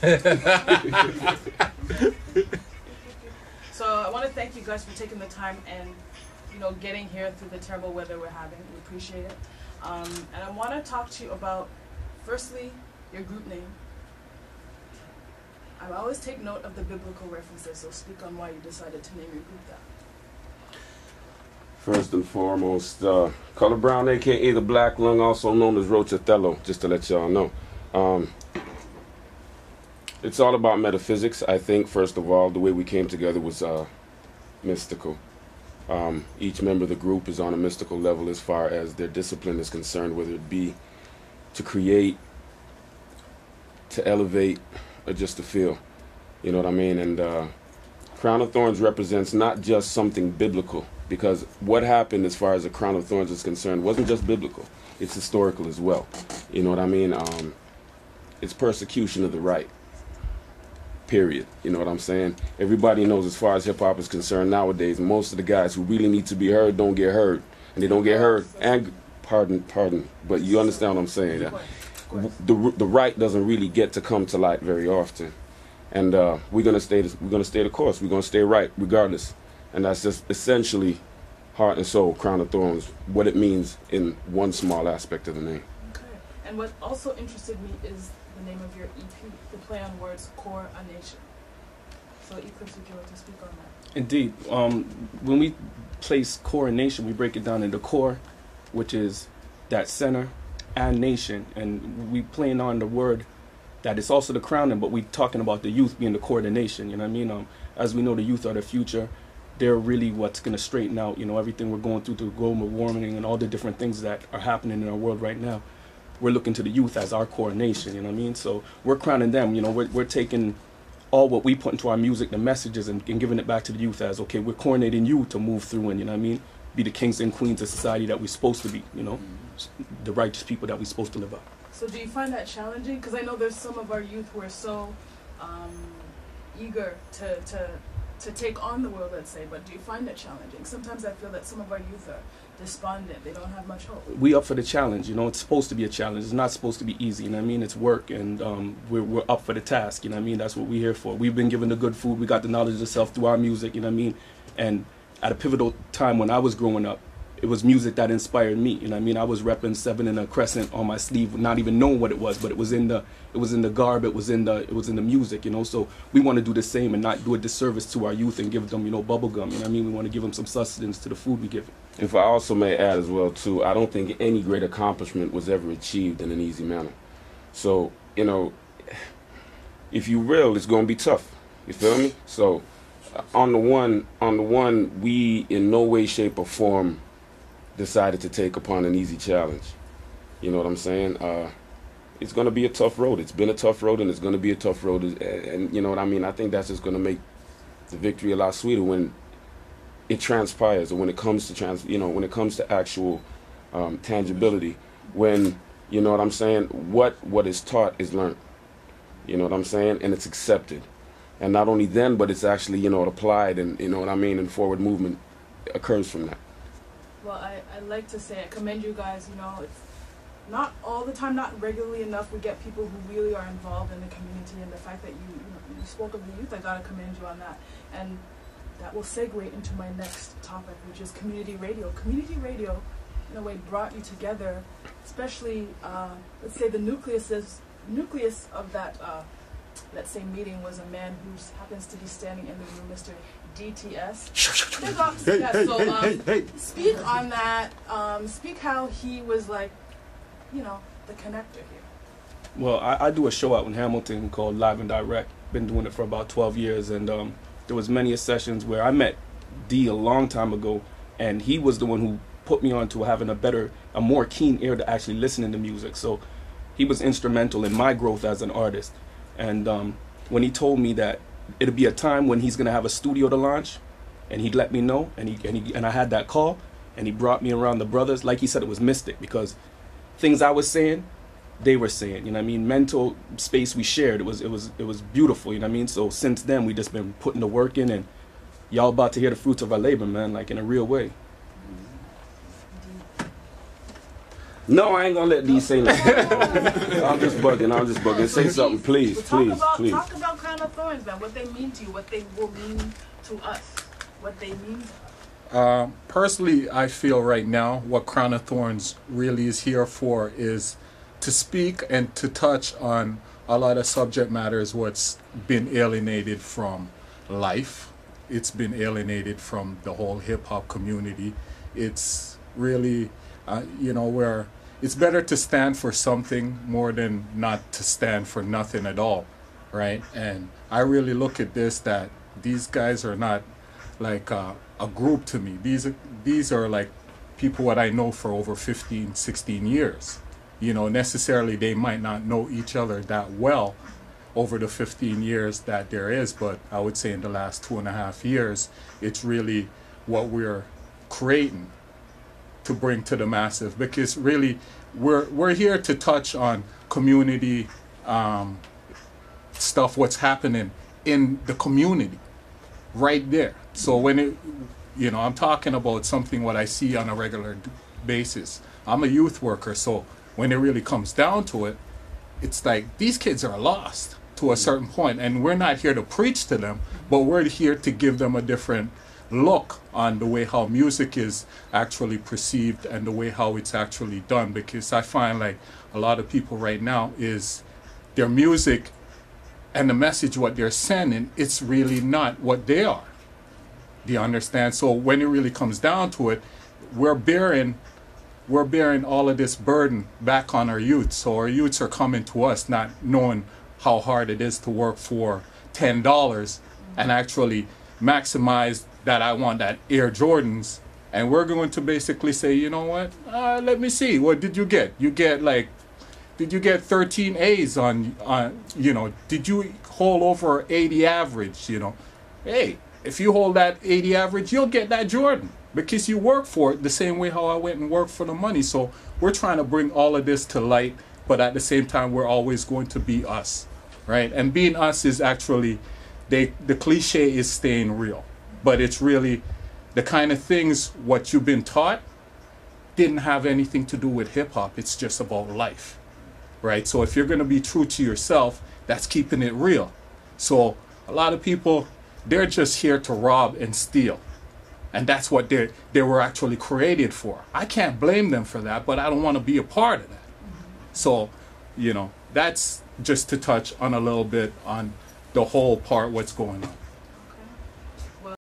So I want to thank you guys for taking the time and, you know, getting here through the terrible weather we're having. We appreciate it. And I want to talk to you about, firstly, your group name. I always take note of the biblical references, so speak on why you decided to name your group that. First and foremost, Color Brown, a.k.a. the Black Lung, also known as Roach Othello, just to let y'all know. It's all about metaphysics. I think, first of all, the way we came together was mystical. Each member of the group is on a mystical level as far as their discipline is concerned, whether it be to create, to elevate, or just to feel. You know what I mean? And Crown A Thornz represents not just something biblical, because what happened as far as the Crown A Thornz is concerned wasn't just biblical. It's historical as well. You know what I mean? It's persecution of the right. Period. You know what I'm saying? Everybody knows as far as hip-hop is concerned nowadays, most of the guys who really need to be heard don't get heard. And they don't get heard. And pardon, but you understand what I'm saying? Yeah? The right doesn't really get to come to light very often. And we're gonna stay the course. We're gonna stay right regardless. And that's just essentially heart and soul, Crown A Thornz, what it means in one small aspect of the name. Okay. And what also interested me is the name of your EP, the play on words, Core A Nation. So Eclipse, would you like to speak on that? Indeed. When we place Core A Nation, we break it down into core, which is that center, and nation. And we playing on the word that it's also the crowning, but we talking about the youth being the core of the nation, you know what I mean? As we know, the youth are the future. They're really what's going to straighten out, you know, everything we're going through global warming and all the different things that are happening in our world right now. We're looking to the youth as our core nation, you know what I mean? So we're crowning them, you know, we're taking all what we put into our music, the messages, and giving it back to the youth as, okay, we're coronating you to move through and, you know what I mean? Be the kings and queens of society that we're supposed to be, you know? The righteous people that we're supposed to live out. So do you find that challenging? Because I know there's some of our youth who are so eager to take on the world, let's say, but do you find it challenging? Sometimes I feel that some of our youth are despondent. They don't have much hope. We up for the challenge, you know. It's supposed to be a challenge. It's not supposed to be easy, you know what I mean? It's work, and we're up for the task, you know what I mean? That's what we're here for. We've been given the good food. We got the knowledge of self through our music, you know what I mean? And at a pivotal time when I was growing up, it was music that inspired me, you know what I mean? I was repping 7 and a crescent on my sleeve, not even knowing what it was, but it was in the garb, it was in the music, you know. So we want to do the same and not do a disservice to our youth and give them, you know, bubble gum, you know what I mean? We want to give them some sustenance to the food we give them. If I also may add as well too, I don't think any great accomplishment was ever achieved in an easy manner. So, you know, if you real, it's gonna be tough. You feel me? So on the one, we in no way, shape, or form decided to take upon an easy challenge. You know what I'm saying? It's going to be a tough road. It's been a tough road, and it's going to be a tough road. And you know what I mean? I think that's just going to make the victory a lot sweeter when it transpires, or when it comes to when it comes to actual tangibility. When, you know what I'm saying? What is taught is learned. You know what I'm saying? And it's accepted. And not only then, but it's actually, you know, applied, and you know what I mean, and forward movement occurs from that. Well, I like to say I commend you guys. You know, it's not all the time, not regularly enough. We get people who really are involved in the community, and the fact that you spoke of the youth, I gotta commend you on that. And that will segue into my next topic, which is community radio. Community radio, in a way, brought you together, especially let's say the nucleus of that. Let's say meeting was a man who happens to be standing in the room, Mr. DTS. Speak on that. Speak how he was like, you know, the connector here. Well, I do a show out in Hamilton called Live and Direct. Been doing it for about 12 years, and there was many sessions where I met D a long time ago, and he was the one who put me on to having a more keen ear to actually listening to music. So he was instrumental in my growth as an artist. And when he told me that it'd be a time when he's gonna have a studio to launch, and he'd let me know, and I had that call, and he brought me around the brothers. Like he said, it was mystic, because things I was saying, they were saying. You know what I mean? Mental space we shared. It was beautiful. You know what I mean? So since then, we just been putting the work in, and y'all about to hear the fruits of our labor, man, like in a real way. No, I ain't gonna let these say that. bugging. Say something, please, Well, please. Talk about Crown A Thornz, then. What they mean to you, what they will mean to us, what they mean to us. Personally, I feel right now what Crown A Thornz really is here for is to speak and to touch on a lot of subject matters what's been alienated from life. It's been alienated from the whole hip-hop community. It's really, where it's better to stand for something more than not to stand for nothing at all, right? And I really look at this that these guys are not like a group to me. These are like people what I know for over 15, 16 years. Necessarily they might not know each other that well over the 15 years that there is, but I would say in the last 2.5 years, it's really what we're creating to bring to the massive, because really we're here to touch on community stuff, what's happening in the community right there. So when I'm talking about something what I see on a regular basis. I'm a youth worker, so when it really comes down to it, it's like these kids are lost to a certain point, and we're not here to preach to them, but we're here to give them a different look on the way how music is actually perceived and the way how it's actually done. Because I find like a lot of people right now is their music and the message what they're sending, it's really not what they are. Do you understand? So when it really comes down to it, we're bearing all of this burden back on our youth. So our youths are coming to us not knowing how hard it is to work for $10 and actually maximize that I want that Air Jordans. And we're going to basically say, you know what, let me see, what did you get? Did you get 13 A's on did you hold over 80 average, Hey, if you hold that 80 average, you'll get that Jordan because you work for it the same way how I went and worked for the money. So we're trying to bring all of this to light, but at the same time, we're always going to be us, right? And being us is actually, the cliche is staying real, but it's really the kind of things what you've been taught didn't have anything to do with hip hop. It's just about life, right? So if you're going to be true to yourself, that's keeping it real. So a lot of people, they're just here to rob and steal. And that's what they were actually created for. I can't blame them for that, but I don't want to be a part of that. So, that's just to touch on a little bit on the whole part, what's going on.